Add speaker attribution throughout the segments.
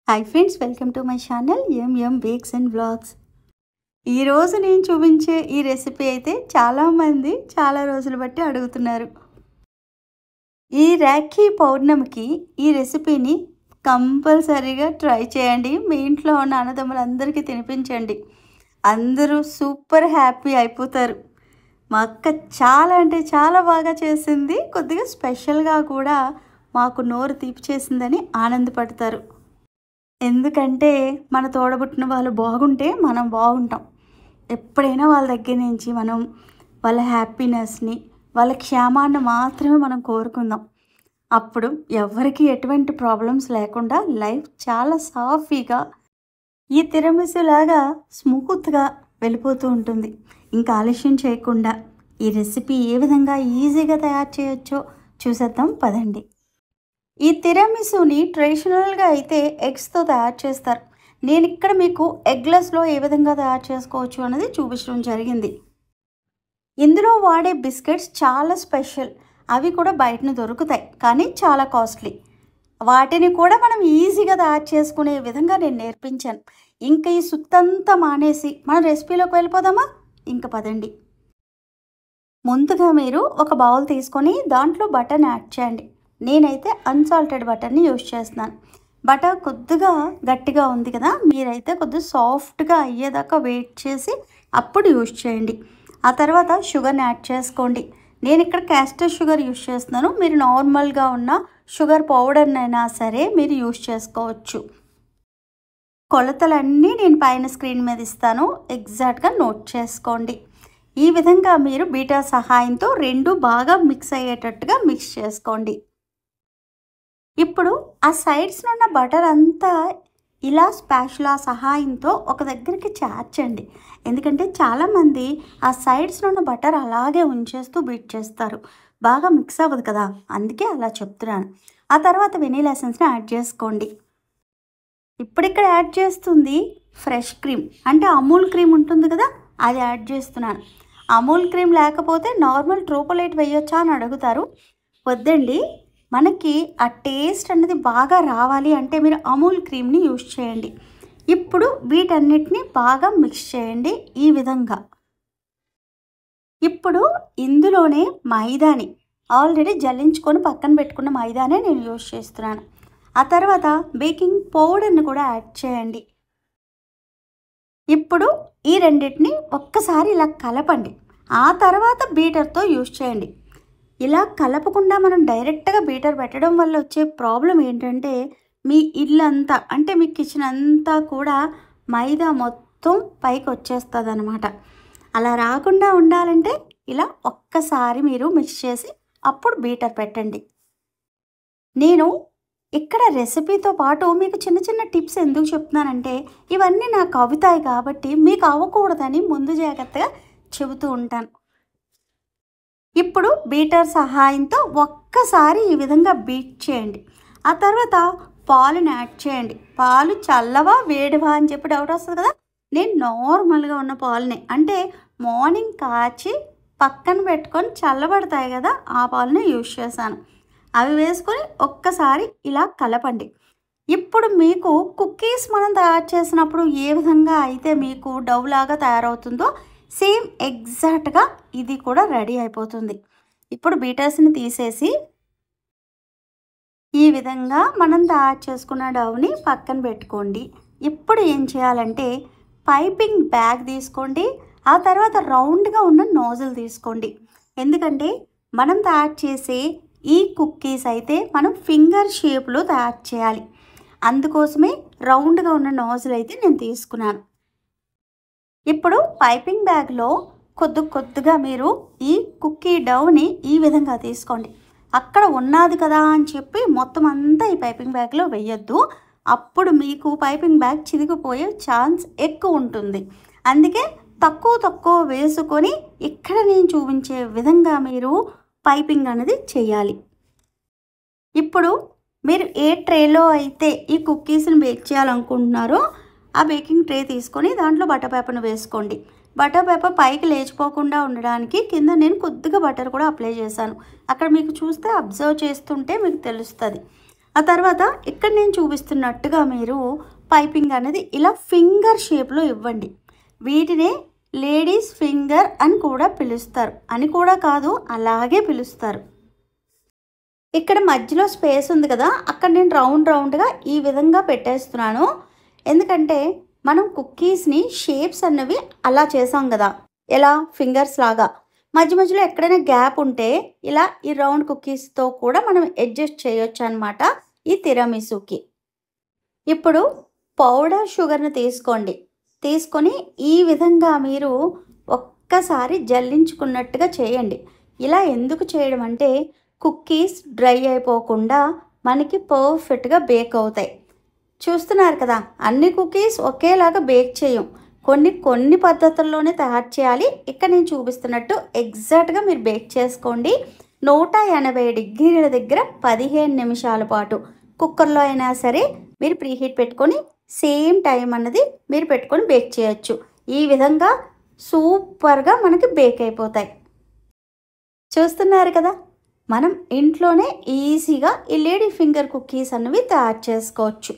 Speaker 1: Hi friends, welcome to my channel MM bakes and vlogs. ఈరోజు నేను చూపించే ఈ రెసిపీ అయితే చాలామంది చాలా రోజులు బట్టి అడుగుతున్నారు. ఈ రాఖీ పౌర్ణమికి ఈ రెసిపీని కంపల్సరీగా ట్రై చేయండి. మీ ఇంట్లో ఉన్న అన్నదమ్ములందరికీ తినిపించండి. అందరూ సూపర్ హ్యాపీ అయిపోతారు. మా అక్క చాలా అంటే చాలా బాగా చేసింది. కొద్దిగా స్పెషల్గా కూడా మాకు నోరు తీపి చేసిందని ఆనందపడతారు. ఎందుకంటే మన తోడబుట్టిన వాళ్ళు బాగుంటే మనం బాగుంటాం. ఎప్పుడైనా వాళ్ళ దగ్గర నుంచి మనం వాళ్ళ హ్యాపీనెస్ని, వాళ్ళ క్షేమాన్ని మాత్రమే మనం కోరుకుందాం. అప్పుడు ఎవరికి ఎటువంటి ప్రాబ్లమ్స్ లేకుండా లైఫ్ చాలా సాఫీగా ఈ తిరమిసులాగా స్మూత్గా వెళ్ళిపోతూ ఉంటుంది. ఇంకా ఆలస్యం చేయకుండా ఈ రెసిపీ ఏ విధంగా ఈజీగా తయారు చేయొచ్చో చూసేద్దాం పదండి. ఈ తిరమిసుని ట్రెడిషనల్గా అయితే ఎగ్స్తో తయారు చేస్తారు. నేను ఇక్కడ మీకు ఎగ్లెస్లో ఏ విధంగా తయారు చేసుకోవచ్చు అనేది చూపించడం జరిగింది. ఇందులో వాడే బిస్కెట్స్ చాలా స్పెషల్. అవి కూడా బయటను దొరుకుతాయి, కానీ చాలా కాస్ట్లీ. వాటిని కూడా మనం ఈజీగా తయారు చేసుకునే విధంగా నేను నేర్పించాను. ఇంకా ఈ సుత్తంతా మానేసి మన రెసిపీలోకి వెళ్ళిపోదామా? ఇంకా పదండి. ముందుగా మీరు ఒక బౌల్ తీసుకొని దాంట్లో బటర్ని యాడ్ చేయండి. నేనైతే అన్సాల్టెడ్ బటర్ని యూజ్ చేస్తున్నాను. బటర్ కొద్దిగా గట్టిగా ఉంది కదా, మీరైతే కొద్దిగా సాఫ్ట్గా అయ్యేదాకా వెయిట్ చేసి అప్పుడు యూజ్ చేయండి. ఆ తర్వాత షుగర్ని యాడ్ చేసుకోండి. నేను ఇక్కడ క్యాస్టర్ షుగర్ యూజ్ చేస్తున్నాను. మీరు నార్మల్గా ఉన్న షుగర్ పౌడర్నైనా సరే మీరు యూజ్ చేసుకోవచ్చు. కొలతలన్నీ నేను పైన స్క్రీన్ మీద ఇస్తాను, ఎగ్జాక్ట్గా నోట్ చేసుకోండి. ఈ విధంగా మీరు బీటర్ సహాయంతో రెండు బాగా మిక్స్ అయ్యేటట్టుగా మిక్స్ చేసుకోండి. ఇప్పుడు ఆ సైడ్స్ ఉన్న బటర్ అంతా ఇలా స్పాచులా సహాయంతో ఒక దగ్గరికి చేర్చండి. ఎందుకంటే చాలామంది ఆ సైడ్స్ ఉన్న బటర్ అలాగే ఉంచేస్తూ బీట్ చేస్తారు, బాగా మిక్స్ అవ్వదు కదా, అందుకే అలా చెప్తున్నాను. ఆ తర్వాత వెనీలా ఎసెన్స్ని యాడ్ చేసుకోండి. ఇప్పుడు ఇక్కడ యాడ్ చేస్తుంది ఫ్రెష్ క్రీమ్, అంటే అమూల్ క్రీమ్ ఉంటుంది కదా, అది యాడ్ చేస్తున్నాను. అమూల్ క్రీమ్ లేకపోతే నార్మల్ ట్రూపోలైట్ వేయొచ్చా అని అడుగుతారు. వద్దండి, మనకి ఆ టేస్ట్ అనేది బాగా రావాలి అంటే మీరు అమూల్ క్రీమ్ని యూజ్ చేయండి. ఇప్పుడు వీటన్నిటిని బాగా మిక్స్ చేయండి ఈ విధంగా. ఇప్పుడు ఇందులోనే మైదాని ఆల్రెడీ జల్లించుకొని పక్కన పెట్టుకున్న మైదానే నేను యూజ్ చేస్తున్నాను. ఆ తర్వాత బేకింగ్ పౌడర్ని కూడా యాడ్ చేయండి. ఇప్పుడు ఈ రెండింటిని ఒక్కసారి ఇలా కలపండి. ఆ తర్వాత బీటర్తో యూజ్ చేయండి. ఇలా కలపకుండా మనం డైరెక్ట్గా బీటర్ పెట్టడం వల్ల వచ్చే ప్రాబ్లం ఏంటంటే మీ ఇల్లంతా, అంటే మీ కిచెన్ అంతా కూడా మైదా మొత్తం పైకి వచ్చేస్తుంది అనమాట. అలా రాకుండా ఉండాలంటే ఇలా ఒక్కసారి మీరు మిక్స్ చేసి అప్పుడు బీటర్ పెట్టండి. నేను ఇక్కడ రెసిపీతో పాటు మీకు చిన్న చిన్న టిప్స్ ఎందుకు చెప్తున్నానంటే ఇవన్నీ నాకు అవుతాయి కాబట్టి మీకు అవ్వకూడదని ముందు జాగ్రత్తగా చెబుతూ ఉంటాను. ఇప్పుడు బీటర్ సహాయంతో ఒక్కసారి ఈ విధంగా బీట్ చేయండి. ఆ తర్వాత పాలుని యాడ్ చేయండి. పాలు చల్లవా వేడివా అని చెప్పి డౌట్ వస్తుంది కదా, నేను నార్మల్గా ఉన్న పాలునే, అంటే మార్నింగ్ కాచి పక్కన పెట్టుకొని చల్లబడతాయి కదా, ఆ పాలుని యూజ్ చేశాను. అవి వేసుకొని ఒక్కసారి ఇలా కలపండి. ఇప్పుడు మీకు కుకీస్ మనం తయారు చేసినప్పుడు ఏ విధంగా అయితే మీకు డౌ లాగా తయారవుతుందో సేమ్ ఎగ్జాక్ట్గా ఇది కూడా రెడీ అయిపోతుంది. ఇప్పుడు బీటర్స్ని తీసేసి ఈ విధంగా మనం తయారు చేసుకున్న డౌని పక్కన పెట్టుకోండి. ఇప్పుడు ఏం చేయాలంటే పైపింగ్ బ్యాగ్ తీసుకోండి. ఆ తర్వాత రౌండ్గా ఉన్న నోజల్ తీసుకోండి. ఎందుకంటే మనం తయారు చేసే ఈ కుక్కీస్ అయితే మనం ఫింగర్ షేప్లో తయారు చేయాలి. అందుకోసమే రౌండ్గా ఉన్న నోజల్ అయితే నేను తీసుకున్నాను. ఇప్పుడు పైపింగ్ బ్యాగ్లో కొద్దిగా మీరు ఈ కుక్కీ డౌని ఈ విధంగా తీసుకోండి. అక్కడ ఉన్నది కదా అని చెప్పి మొత్తం అంతా ఈ పైపింగ్ బ్యాగ్లో వేయొద్దు. అప్పుడు మీకు పైపింగ్ బ్యాగ్ చిరిగిపోయే ఛాన్స్ ఎక్కువ ఉంటుంది. అందుకే తక్కువ వేసుకొని ఇక్కడ నేను చూపించే విధంగా మీరు పైపింగ్ అనేది చేయాలి. ఇప్పుడు మీరు ఏ ట్రేలో అయితే ఈ కుక్కీస్ని బేక్ చేయాలనుకుంటున్నారో ఆ బేకింగ్ ట్రే తీసుకొని దాంట్లో బటర్ పేపర్ను వేసుకోండి. బటర్ పేపర్ పైకి లేచిపోకుండా ఉండడానికి కింద నేను కొద్దిగా బటర్ కూడా అప్లై చేశాను. అక్కడ మీకు చూస్తే అబ్జర్వ్ చేస్తుంటే మీకు తెలుస్తుంది. ఆ తర్వాత ఇక్కడ నేను చూపిస్తున్నట్టుగా మీరు పైపింగ్ అనేది ఇలా ఫింగర్ షేప్లో ఇవ్వండి. వీటినే లేడీస్ ఫింగర్ అని కూడా పిలుస్తారు. అని కూడా కాదు, అలాగే పిలుస్తారు. ఇక్కడ మధ్యలో స్పేస్ ఉంది కదా, అక్కడ నేను రౌండ్గా ఈ విధంగా పెట్టేస్తున్నాను. ఎందుకంటే మనం కుక్కీస్ని షేప్స్ అన్నవి అలా చేసాం కదా, ఎలా ఫింగర్స్ లాగా. మధ్యలో ఎక్కడైనా గ్యాప్ ఉంటే ఇలా ఈ రౌండ్ కుక్కీస్తో కూడా మనం అడ్జస్ట్ చేయొచ్చు అనమాట ఈ తిరమిసుకి. ఇప్పుడు పౌడర్ షుగర్ని తీసుకొని ఈ విధంగా మీరు ఒక్కసారి జల్లించుకున్నట్టుగా చేయండి. ఇలా ఎందుకు చేయడం అంటే కుక్కీస్ డ్రై అయిపోకుండా మనకి పర్ఫెక్ట్గా బేక్ అవుతాయి. చూస్తున్నారు కదా, అన్ని కుక్కీస్ ఒకేలాగా బేక్ చేయం, కొన్ని పద్ధతుల్లోనే తయారు చేయాలి. ఇక్కడ నేను చూపిస్తున్నట్టు ఎగ్జాక్ట్గా మీరు బేక్ చేసుకోండి. 180 డిగ్రీల దగ్గర 15 నిమిషాల పాటు కుక్కర్లో అయినా సరే మీరు ప్రీహీట్ పెట్టుకొని సేమ్ టైం అన్నది మీరు పెట్టుకొని బేక్ చేయొచ్చు. ఈ విధంగా సూపర్గా మనకి బేక్ అయిపోతాయి. చూస్తున్నారు కదా, మనం ఇంట్లోనే ఈజీగా ఈ లేడీ ఫింగర్ కుక్కీస్ అన్నవి తయారు చేసుకోవచ్చు.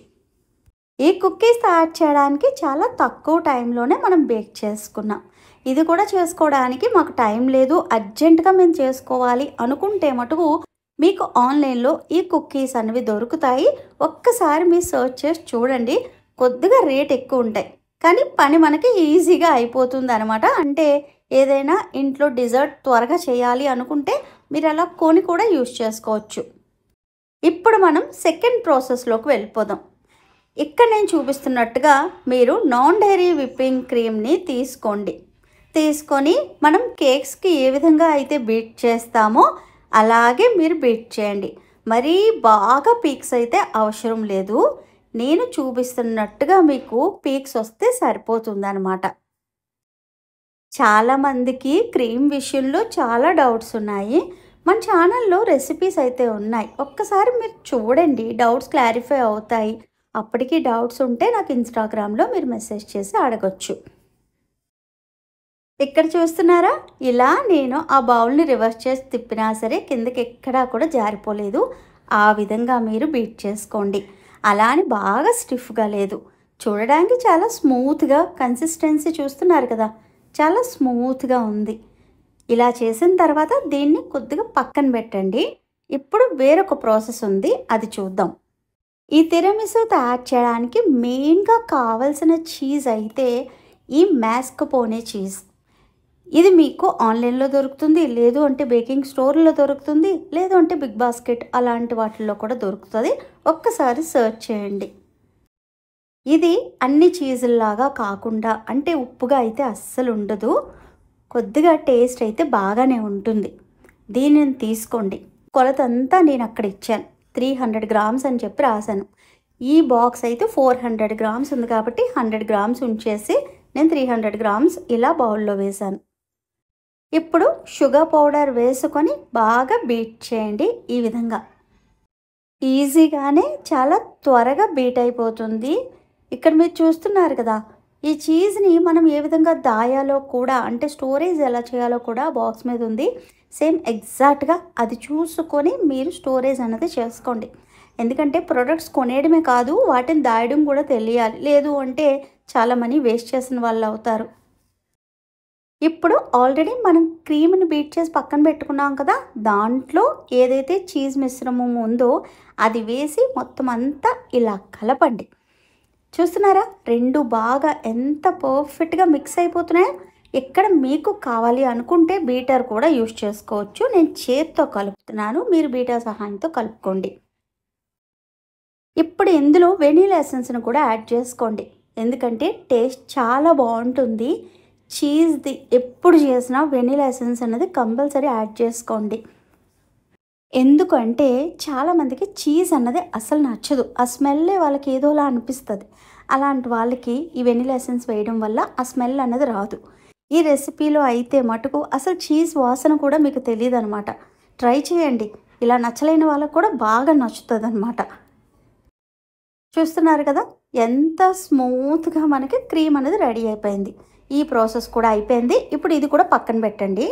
Speaker 1: ఈ కుక్కీస్ తయారు చేయడానికి చాలా తక్కువ టైంలోనే మనం బేక్ చేసుకున్నాం. ఇది కూడా చేసుకోవడానికి మాకు టైం లేదు, అర్జెంటుగా మేము చేసుకోవాలి అనుకుంటే మటుకు మీకు ఆన్లైన్లో ఈ కుక్కీస్ అనేవి దొరుకుతాయి. ఒక్కసారి మీరు సర్చ్ చేసి చూడండి. కొద్దిగా రేట్ ఎక్కువ ఉంటాయి, కానీ పని మనకి ఈజీగా అయిపోతుంది అనమాట. అంటే ఏదైనా ఇంట్లో డిజర్ట్ త్వరగా చేయాలి అనుకుంటే మీరు అలా కొని కూడా యూజ్ చేసుకోవచ్చు. ఇప్పుడు మనం సెకండ్ ప్రాసెస్లోకి వెళ్ళిపోదాం. ఇక్కడ నేను చూపిస్తున్నట్టుగా మీరు నాన్ డైరీ విప్పింగ్ క్రీమ్ని తీసుకొని మనం కేక్స్కి ఏ విధంగా అయితే బీట్ చేస్తామో అలాగే మీరు బీట్ చేయండి. మరీ బాగా పీక్స్ అయితే అవసరం లేదు. నేను చూపిస్తున్నట్టుగా మీకు పీక్స్ వస్తే సరిపోతుందన్నమాట. చాలామందికి క్రీమ్ విషయంలో చాలా డౌట్స్ ఉన్నాయి. మన ఛానల్లో రెసిపీస్ అయితే ఉన్నాయి, ఒక్కసారి మీరు చూడండి, డౌట్స్ క్లారిఫై అవుతాయి. అప్పటికి డౌట్స్ ఉంటే నాకు ఇన్స్టాగ్రామ్లో మీరు మెసేజ్ చేసి అడగొచ్చు. ఇక్కడ చూస్తున్నారా, ఇలా నేను ఆ బౌల్ని రివర్స్ చేసి తిప్పినా సరే కిందకి ఎక్కడా కూడా జారిపోలేదు. ఆ విధంగా మీరు బీట్ చేసుకోండి. అలా అని బాగా స్టిఫ్గా లేదు, చూడడానికి చాలా స్మూత్గా కన్సిస్టెన్సీ చూస్తున్నారు కదా, చాలా స్మూత్గా ఉంది. ఇలా చేసిన తర్వాత దీన్ని కొద్దిగా పక్కన పెట్టండి. ఇప్పుడు వేరొక ప్రాసెస్ ఉంది, అది చూద్దాం. ఈ తిరమిసు తయారు చేయడానికి మెయిన్గా కావాల్సిన చీజ్ అయితే ఈ మాస్కర్పోనే చీజ్. ఇది మీకు ఆన్లైన్లో దొరుకుతుంది, లేదు అంటే బేకింగ్ స్టోర్లో దొరుకుతుంది, లేదు అంటే బిగ్ బాస్కెట్ అలాంటి వాటిల్లో కూడా దొరుకుతుంది. ఒక్కసారి సర్చ్ చేయండి. ఇది అన్ని చీజుల్లాగా కాకుండా అంటే ఉప్పుగా అయితే అస్సలు ఉండదు, కొద్దిగా టేస్ట్ అయితే బాగానే ఉంటుంది. దీనిని తీసుకోండి. కొలతంతా నేను అక్కడ ఇచ్చాను, 300 గ్రామ్స్ అని చెప్పి రాశాను. ఈ బాక్స్ అయితే 400 గ్రామ్స్ ఉంది కాబట్టి 100 గ్రామ్స్ ఉంచేసి నేను 300 గ్రామ్స్ ఇలా బౌల్లో వేశాను. ఇప్పుడు షుగర్ పౌడర్ వేసుకొని బాగా బీట్ చేయండి. ఈ విధంగా ఈజీగానే చాలా త్వరగా బీట్ అయిపోతుంది. ఇక్కడ మీరు చూస్తున్నారు కదా, ఈ చీజ్ని మనం ఏ విధంగా దాయాలో కూడా అంటే స్టోరేజ్ ఎలా చేయాలో కూడా బాక్స్ మీద ఉంది. సేమ్ ఎగ్జాక్ట్గా అది చూసుకొని మీరు స్టోరేజ్ అనేది చేసుకోండి. ఎందుకంటే ప్రొడక్ట్స్ కొనేయడమే కాదు, వాటిని దాయడం కూడా తెలియాలి, లేదు అంటే చాలా మనీ వేస్ట్ చేసిన వాళ్ళు అవుతారు. ఇప్పుడు ఆల్రెడీ మనం క్రీమ్ని బీట్ చేసి పక్కన పెట్టుకున్నాం కదా, దాంట్లో ఏదైతే చీజ్ మిశ్రమం ఉందో అది వేసి మొత్తం అంతా ఇలా కలపండి. చూస్తున్నారా, రెండు బాగా ఎంత పర్ఫెక్ట్గా మిక్స్ అయిపోతున్నాయో. ఇక్కడ మీకు కావాలి అనుకుంటే బీటర్ కూడా యూజ్ చేసుకోవచ్చు. నేను చేత్తో కలుపుతున్నాను, మీరు బీటర్ సహాయంతో కలుపుకోండి. ఇప్పుడు ఇందులో వెనీలా ఎసెన్స్ని కూడా యాడ్ చేసుకోండి, ఎందుకంటే టేస్ట్ చాలా బాగుంటుంది. చీజ్ది ఎప్పుడు చేసినా వెనీలా ఎసెన్స్ అనేది కంపల్సరీ యాడ్ చేసుకోండి. ఎందుకంటే చాలామందికి చీజ్ అన్నది అసలు నచ్చదు, ఆ స్మెల్లే వాళ్ళకి ఏదోలా అనిపిస్తుంది. అలాంటి వాళ్ళకి ఈ వెనీలా ఎసెన్స్ వేయడం వల్ల ఆ స్మెల్ అన్నది రాదు. ఈ రెసిపీలో అయితే మటుకు అసలు చీజ్ వాసన కూడా మీకు తెలియదు అనమాట. ట్రై చేయండి, ఇలా నచ్చలేని వాళ్ళకు కూడా బాగా నచ్చుతుంది అనమాట. చూస్తున్నారు కదా ఎంత స్మూత్గా మనకి క్రీమ్ అనేది రెడీ అయిపోయింది. ఈ ప్రాసెస్ కూడా అయిపోయింది. ఇప్పుడు ఇది కూడా పక్కన పెట్టండి.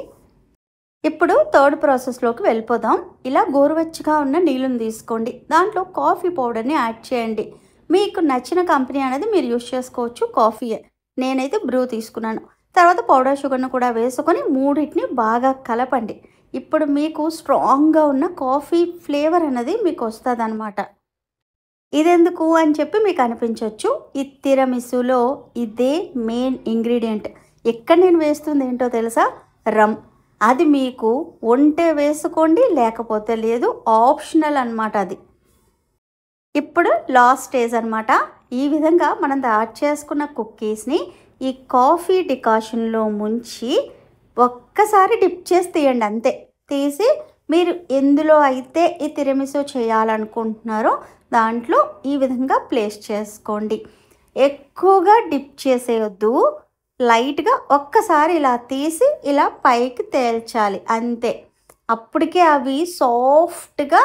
Speaker 1: ఇప్పుడు థర్డ్ ప్రాసెస్లోకి వెళ్ళిపోదాం. ఇలా గోరువెచ్చగా ఉన్న నీళ్ళని తీసుకోండి. దాంట్లో కాఫీ పౌడర్ని యాడ్ చేయండి. మీకు నచ్చిన కంపెనీ అనేది మీరు యూస్ చేసుకోవచ్చు, కాఫీయే. నేనైతే బ్రూ తీసుకున్నాను. తర్వాత పౌడర్ షుగర్ను కూడా వేసుకొని మూడింటిని బాగా కలపండి. ఇప్పుడు మీకు స్ట్రాంగ్గా ఉన్న కాఫీ ఫ్లేవర్ అనేది మీకు వస్తుందన్నమాట. ఇదెందుకు అని చెప్పి మీకు అనిపించవచ్చు. ఈ తిరమిసులో ఇదే మెయిన్ ఇంగ్రీడియంట్. ఎక్కడ నేను వేస్తుంది ఏంటో తెలుసా? రమ్. అది మీకు ఉంటే వేసుకోండి, లేకపోతే లేదు, ఆప్షనల్ అన్నమాట అది. ఇప్పుడు లాస్ట్ స్టేజ్ అనమాట. ఈ విధంగా మనం తయారు చేసుకున్న కుక్కీస్ని ఈ కాఫీ డికాషన్లో ముంచి ఒక్కసారి డిప్ చేసి తీయండి, అంతే. తీసి మీరు ఎందులో అయితే ఈ తిరమిసు చేయాలనుకుంటున్నారో దాంట్లో ఈ విధంగా ప్లేస్ చేసుకోండి. ఎక్కువగా డిప్ చేసేయొద్దు, లైట్గా ఒక్కసారి ఇలా తీసి ఇలా పైకి తేల్చాలి, అంతే. అప్పటికే అవి సాఫ్ట్గా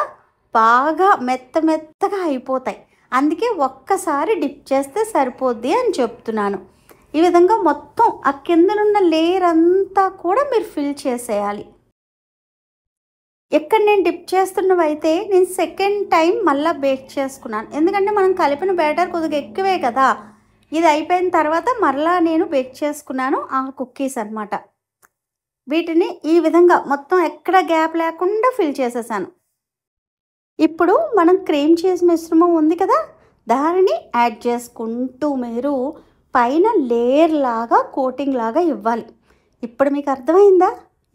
Speaker 1: బాగా మెత్తగా అయిపోతాయి. అందుకే ఒక్కసారి డిప్ చేస్తే సరిపోద్ది అని చెప్తున్నాను. ఈ విధంగా మొత్తం ఆ కిందనున్న లేయర్ అంతా కూడా మీరు ఫిల్ చేసేయాలి. ఎక్కడ నేను డిప్ చేస్తున్నవైతే నేను సెకండ్ టైం మళ్ళీ బేక్ చేసుకున్నాను. ఎందుకంటే మనం కలిపిన బ్యాటర్ కొద్దిగా ఎక్కువే కదా. ఇది అయిపోయిన తర్వాత మరలా నేను బేక్ చేసుకున్నాను ఆ కుక్కీస్ అనమాట. వీటిని ఈ విధంగా మొత్తం ఎక్కడ గ్యాప్ లేకుండా ఫిల్ చేసేసాను. ఇప్పుడు మనం క్రీమ్ చీజ్ మిశ్రమం ఉంది కదా, దానిని యాడ్ చేసుకుంటూ మీరు పైన లేయర్ లాగా కోటింగ్ లాగా ఇవ్వాలి. ఇప్పుడు మీకు అర్థమైందా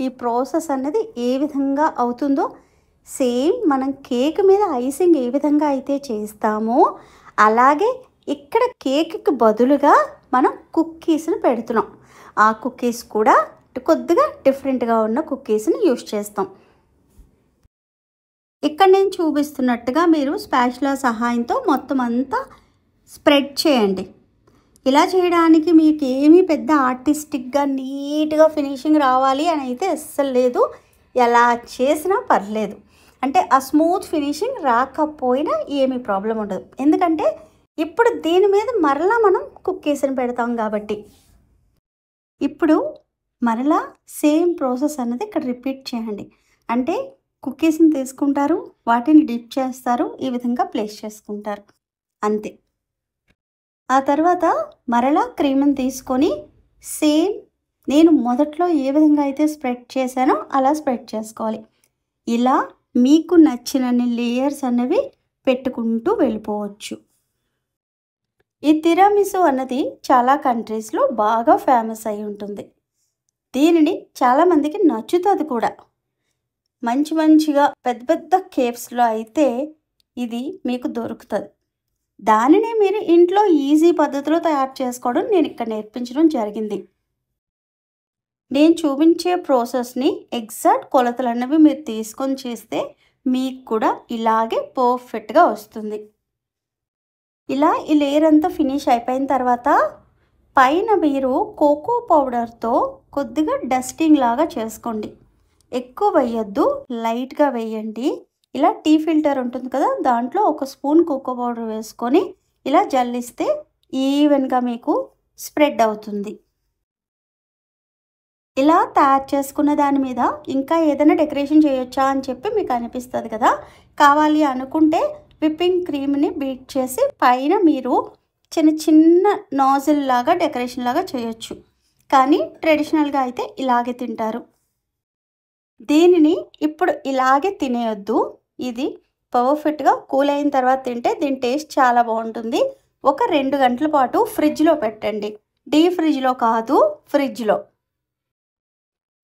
Speaker 1: ఈ ప్రాసెస్ అన్నది ఏ విధంగా అవుతుందో? సేమ్ మనం కేక్ మీద ఐసింగ్ ఏ విధంగా అయితే చేస్తామో అలాగే ఇక్కడ కేక్కి బదులుగా మనం కుక్కీస్ని పెడుతున్నాం. ఆ కుక్కీస్ కూడా కొద్దిగా డిఫరెంట్గా ఉన్న కుక్కీస్ని యూస్ చేస్తాం. ఇక్కడ నేను చూపిస్తున్నట్టుగా మీరు స్పాచులా సహాయంతో మొత్తం అంతా స్ప్రెడ్ చేయండి. ఇలా చేయడానికి మీకు ఏమీ పెద్ద ఆర్టిస్టిక్గా నీట్గా ఫినిషింగ్ రావాలి అని అయితే అస్సలు లేదు. ఎలా చేసినా పర్లేదు. అంటే ఆ స్మూత్ ఫినిషింగ్ రాకపోయినా ఏమీ ప్రాబ్లం ఉండదు. ఎందుకంటే ఇప్పుడు దీని మీద మరలా మనం కుక్కీస్ని పెడతాం కాబట్టి. ఇప్పుడు మరలా సేమ్ ప్రాసెస్ అన్నది ఇక్కడ రిపీట్ చేయండి. అంటే కుక్కీస్ని తీసుకుంటారు, వాటిని డిప్ చేస్తారు, ఈ విధంగా ప్లేస్ చేసుకుంటారు, అంతే. ఆ తర్వాత మరలా క్రీమ్ని తీసుకొని సేమ్ నేను మొదట్లో ఏ విధంగా అయితే స్ప్రెడ్ చేశానో అలా స్ప్రెడ్ చేసుకోవాలి. ఇలా మీకు నచ్చినన్ని లేయర్స్ అన్నవి పెట్టుకుంటూ వెళ్ళిపోవచ్చు. ఈ తిరామిసు అన్నది చాలా కంట్రీస్లో బాగా ఫేమస్ అయి ఉంటుంది. దీనిని చాలామందికి నచ్చుతుంది కూడా. మంచిగా పెద్ద కేవ్స్లో అయితే ఇది మీకు దొరుకుతుంది. దానినే మీరు ఇంట్లో ఈజీ పద్ధతిలో తయారు చేసుకోవడం నేను ఇక్కడ నేర్పించడం జరిగింది. నేను చూపించే ప్రాసెస్ని ఎగ్జాక్ట్ కొలతలు అన్నవి మీరు తీసుకొని చేస్తే మీకు కూడా ఇలాగే పర్ఫెక్ట్గా వస్తుంది. ఇలా ఈ లేయర్ అంతా ఫినిష్ అయిపోయిన తర్వాత పైన మీరు కోకో పౌడర్తో కొద్దిగా డస్టింగ్ లాగా చేసుకోండి. ఎక్కువ వేయొద్దు, లైట్గా వేయండి. ఇలా టీ ఫిల్టర్ ఉంటుంది కదా, దాంట్లో ఒక స్పూన్ కోకో పౌడర్ వేసుకొని ఇలా జల్లిస్తే ఈవెన్గా మీకు స్ప్రెడ్ అవుతుంది. ఇలా తయారు చేసుకున్న దాని మీద ఇంకా ఏదైనా డెకరేషన్ చేయొచ్చా అని చెప్పి మీకు అనిపిస్తుంది కదా. కావాలి అనుకుంటే విప్పింగ్ క్రీమ్ని బీట్ చేసి పైన మీరు చిన్న నాజిల్ లాగా డెకరేషన్ లాగా చేయొచ్చు. కానీ ట్రెడిషనల్గా అయితే ఇలాగే తింటారు. దీనిని ఇప్పుడు ఇలాగే తినేయొద్దు. ఇది పర్ఫెక్ట్గా కూల్ అయిన తర్వాత తింటే దీని టేస్ట్ చాలా బాగుంటుంది. ఒక 2 గంటల పాటు ఫ్రిడ్జ్లో పెట్టండి. డీప్ ఫ్రిడ్జ్లో కాదు, ఫ్రిడ్జ్లో.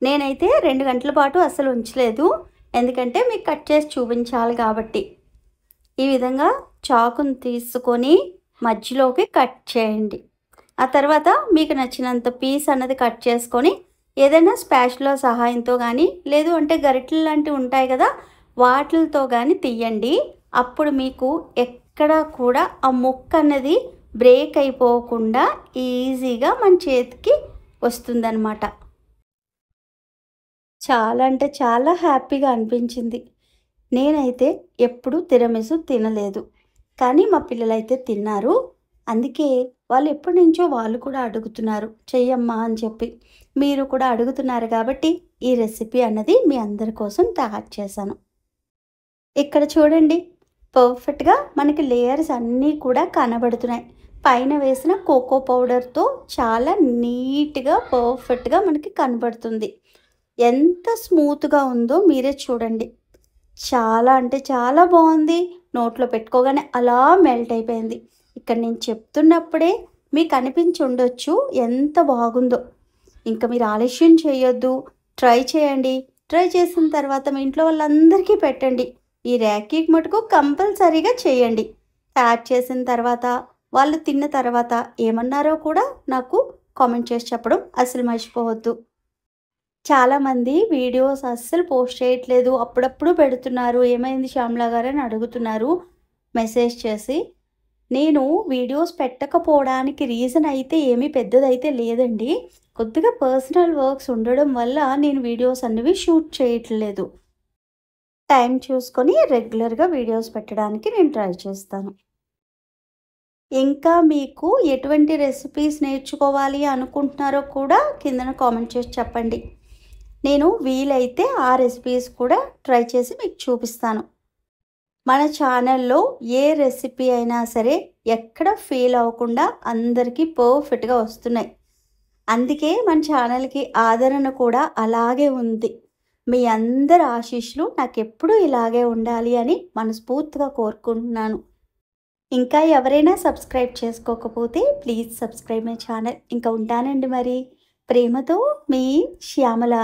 Speaker 1: నేనైతే 2 గంటల పాటు అసలు ఉంచలేదు, ఎందుకంటే మీకు కట్ చేసి చూపించాలి కాబట్టి. ఈ విధంగా చాకుని తీసుకొని మధ్యలోకి కట్ చేయండి. ఆ తర్వాత మీకు నచ్చినంత పీస్ అన్నది కట్ చేసుకొని ఏదైనా స్పాచులా సహాయంతో కానీ లేదు అంటే గరిటెలు లాంటివి ఉంటాయి కదా, వాటితో కానీ తీయండి. అప్పుడు మీకు ఎక్కడ కూడా ఆ ముక్క అన్నది బ్రేక్ అయిపోకుండా ఈజీగా మన చేతికి వస్తుందన్నమాట. చాలా అంటే చాలా హ్యాపీగా అనిపించింది. నేనైతే ఎప్పుడు తిరమిసు తినలేదు, కానీ మా పిల్లలైతే తిన్నారు. అందుకే వాళ్ళు ఎప్పటి నుంచో వాళ్ళు కూడా అడుగుతున్నారు చెయ్యమ్మా అని చెప్పి. మీరు కూడా అడుగుతున్నారు కాబట్టి ఈ రెసిపీ అన్నది మీ అందరి కోసం తయారు చేశాను. ఇక్కడ చూడండి, పర్ఫెక్ట్గా మనకి లేయర్స్ అన్నీ కూడా కనబడుతున్నాయి. పైన వేసిన కోకో పౌడర్తో చాలా నీట్గా పర్ఫెక్ట్గా మనకి కనబడుతుంది. ఎంత స్మూత్గా ఉందో మీరే చూడండి. చాలా అంటే చాలా బాగుంది. నోట్లో పెట్టుకోగానే అలా మెల్ట్ అయిపోయింది. ఇక్కడ నేను చెప్తున్నప్పుడే మీకు అనిపించి ఉండొచ్చు ఎంత బాగుందో. ఇంకా మీరు ఆలస్యం చేయొద్దు, ట్రై చేయండి. ట్రై చేసిన తర్వాత మీ ఇంట్లో వాళ్ళందరికీ పెట్టండి. ఈ ర్యాకీకి మటుకు కంపల్సరీగా చేయండి. తయారు చేసిన తర్వాత వాళ్ళు తిన్న తర్వాత ఏమన్నారో కూడా నాకు కామెంట్ చేసి చెప్పడం అసలు మర్చిపోవద్దు. చాలామంది వీడియోస్ అస్సలు పోస్ట్ చేయట్లేదు, అప్పుడప్పుడు పెడుతున్నారు, ఏమైంది శ్యామల గారు అని అడుగుతున్నారు మెసేజ్ చేసి. నేను వీడియోస్ పెట్టకపోవడానికి రీజన్ అయితే ఏమీ పెద్దదైతే లేదండి. కొద్దిగా పర్సనల్ వర్క్స్ ఉండడం వల్ల నేను వీడియోస్ అనేవి షూట్ చేయట్లేదు. టైం చూసుకొని రెగ్యులర్గా వీడియోస్ పెట్టడానికి నేను ట్రై చేస్తాను. ఇంకా మీకు ఎటువంటి రెసిపీస్ నేర్చుకోవాలి అనుకుంటున్నారో కూడా కిందన కామెంట్ చేసి చెప్పండి. నేను వీలైతే ఆ రెసిపీస్ కూడా ట్రై చేసి మీకు చూపిస్తాను. మన ఛానల్లో ఏ రెసిపీ అయినా సరే ఎక్కడ ఫెయిల్ అవ్వకుండా అందరికీ పర్ఫెక్ట్గా వస్తున్నాయి. అందుకే మన ఛానల్కి ఆదరణ కూడా అలాగే ఉంది. మీ అందరి ఆశీస్సులు నాకు ఎప్పుడూ ఇలాగే ఉండాలి అని మనస్ఫూర్తిగా కోరుకుంటున్నాను. ఇంకా ఎవరైనా సబ్స్క్రైబ్ చేసుకోకపోతే ప్లీజ్ సబ్స్క్రైబ్ మై ఛానల్. ఇంకా ఉంటానండి మరి. ప్రేమతో మీ శ్యామల.